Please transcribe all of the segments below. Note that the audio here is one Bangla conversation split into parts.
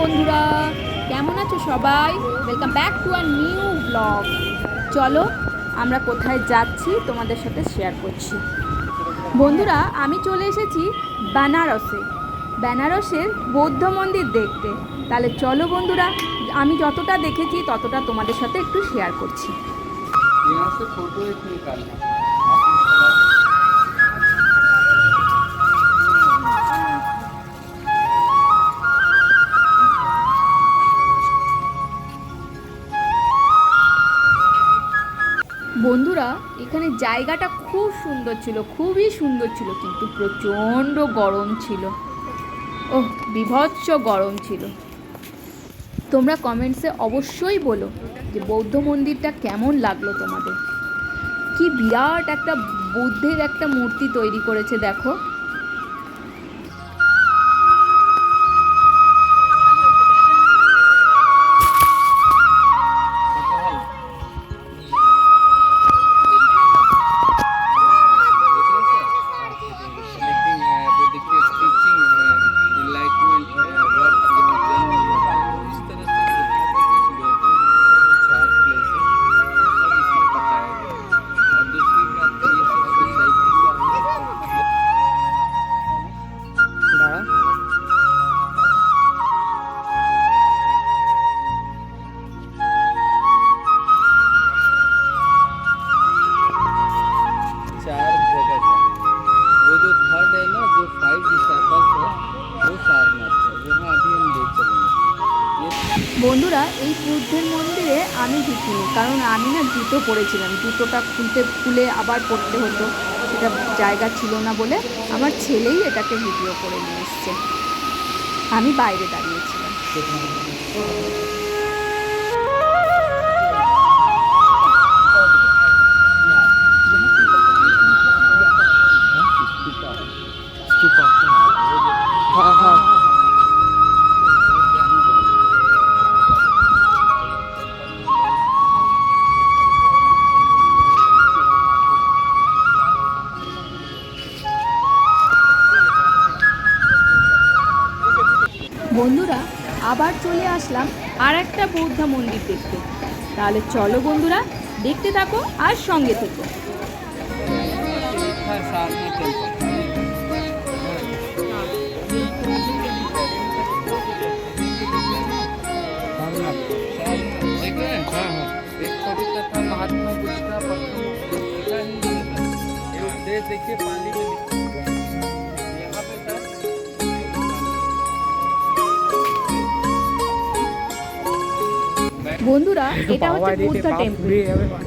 বন্ধুরা, কেমন আছো সবাই? Welcome back to a new blog. চলো আমরা কোথায় যাচ্ছি তোমাদের সাথে শেয়ার করছি। বন্ধুরা, আমি চলে এসেছি বেনারসের বৌদ্ধ মন্দির দেখতে। তাহলে চলো বন্ধুরা, আমি যতটা দেখেছি ততটা তোমাদের সাথে একটু শেয়ার করছি। বন্ধুরা, এখানে জায়গাটা খুব সুন্দর ছিল, খুবই সুন্দর ছিল, কিন্তু প্রচণ্ড গরম ছিল। ওহ, বীভৎস গরম ছিল। তোমরা কমেন্টসে অবশ্যই বলো যে বৌদ্ধ মন্দিরটা কেমন লাগলো তোমাদের। কি বিরাট একটা বুদ্ধের একটা মূর্তি তৈরি করেছে দেখো। বন্ধুরা, এই বুদ্ধের মন্দিরে আমি ঢুকিনি, কারণ আমি না জুতো পরেছিলাম, জুতোটা খুলে আবার পরতে হতো, সেটা জায়গা ছিল না বলে আমার ছেলেই এটাকে ভিডিও করে নিয়ে এসছে। আমি বাইরে দাঁড়িয়েছিলাম। বন্ধুরা, আবার চলে আসলাম আর একটা বৌদ্ধ মন্দির দেখতে। তাহলে চলো বন্ধুরা, দেখতে থাকো আর সঙ্গে থেকো। বন্ধুরা, এটা হচ্ছে বুদ্ধা টেম্পল,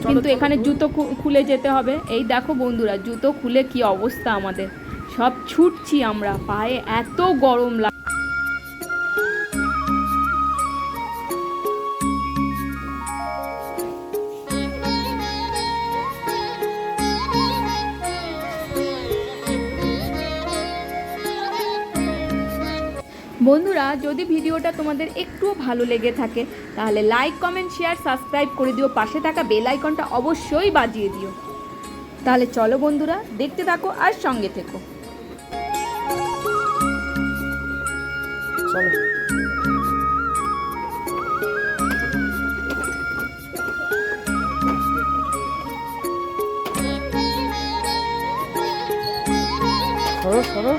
কিন্তু এখানে জুতো খুলে যেতে হবে। এই দেখো বন্ধুরা, জুতো খুলে কি অবস্থা আমাদের, সব ছুটছি আমরা, পায়ে এত গরম লাগে। বন্ধুরা, যদি ভিডিওটা তোমাদের একটুও ভালো লেগে থাকে তাহলে লাইক, কমেন্ট, শেয়ার, সাবস্ক্রাইব করে দিও, পাশে থাকা বেল আইকনটা অবশ্যই বাজিয়ে দিও। তাহলে চলো বন্ধুরা, দেখতে থাকো আর সঙ্গে থেকো। চলো। সরো সরো।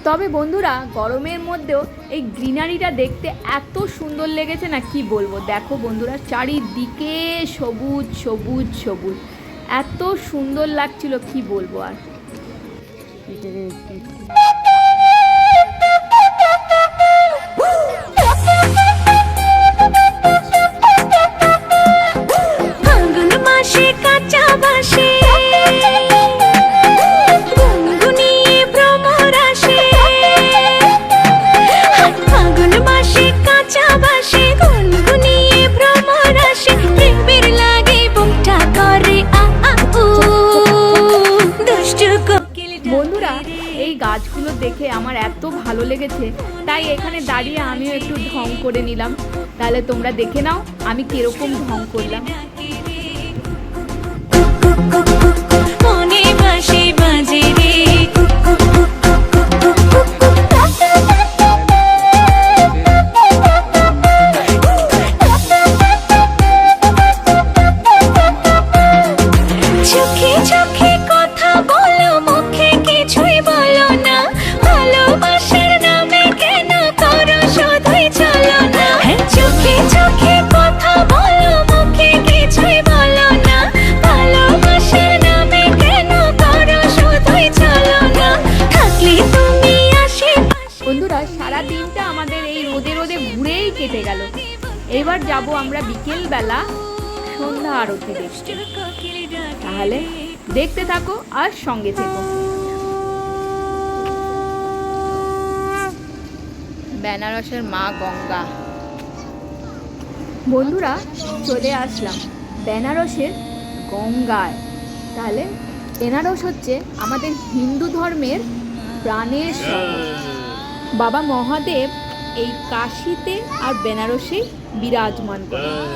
তবে বন্ধুরা গরমের মধ্যেও এই গ্রিনারিটা দেখতে এত সুন্দর লেগেছে না, কি বলবো। দেখো বন্ধুরা, চারিদিকে সবুজ সবুজ সবুজ, এত সুন্দর লাগছিল, কি বলবো আর। বন্ধুরা এই গাছগুলো দেখে আমার এত ভালো লেগেছে, তাই এখানে দাঁড়িয়ে আমিও একটু ঢং করে নিলাম। তাহলে তোমরা দেখে নাও আমি কিরকম ঢং করলাম। বন্ধুরা সারা দিনটা আমাদের এই রোদে রোদে ঘুরেই কেটে গেল। এবার যাব আমরা বিকেলবেলা সন্ধ্যা আরতি দেখতে। তাহলে দেখতে থাকো আর সঙ্গে থেকো। বেনারসের মা গঙ্গা। বন্ধুরা চলে আসলাম বেনারসের গঙ্গায়। তাহলে বেনারস হচ্ছে আমাদের হিন্দু ধর্মের প্রাণের শহর। বাবা মহাদেব এই কাশীতে আর বেনারসে বিরাজমান করেন।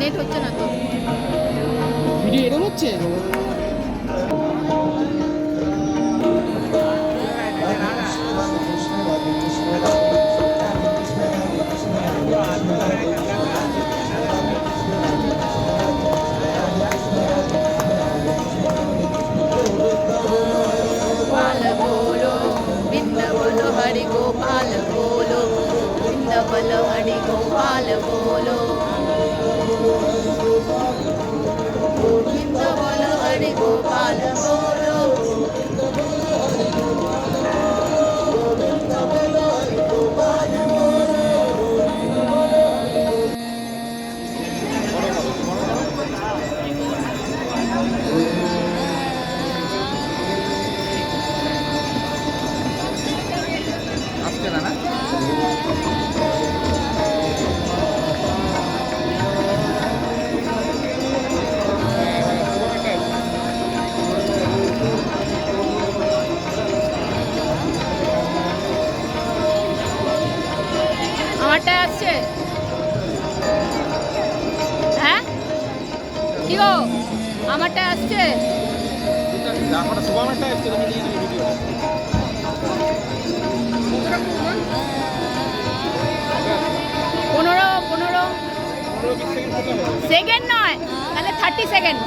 নেট হচ্ছে না তো। ভিডিও এরকম হচ্ছে? बोलो हरि गोपाल बोलो, बिंद बोलो हरि गोपाल बोलो, बिंद बोलो हरि गोपाल बोलो। আমারটা আসছে? হ্যাঁ কি গো, আমারটা আসছে? পনেরো 15 সেকেন্ড নয়, তাহলে 30 সেকেন্ড।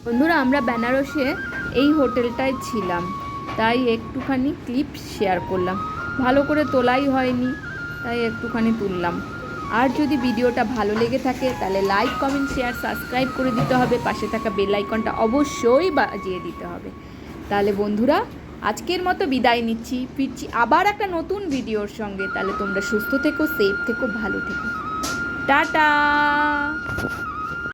বন্ধুরা, আমরা বেনারসে এই হোটেলটায় ছিলাম, তাই একটুখানি ক্লিপ শেয়ার করলাম। ভালো করে তোলাই হয়নি, তাই একটুখানি তুললাম। আর যদি ভিডিওটা ভালো লেগে থাকে তাহলে লাইক, কমেন্ট, শেয়ার, সাবস্ক্রাইব করে দিতে হবে। পাশে থাকা বেল আইকনটা অবশ্যই বাজিয়ে দিতে হবে। তাহলে বন্ধুরা, আজকের মতো বিদায় নিচ্ছি, ফিরছি আবার একটা নতুন ভিডিওর সঙ্গে। তাহলে তোমরা সুস্থ থেকো, সেফ থেকো, ভালো থেকো। টাটা।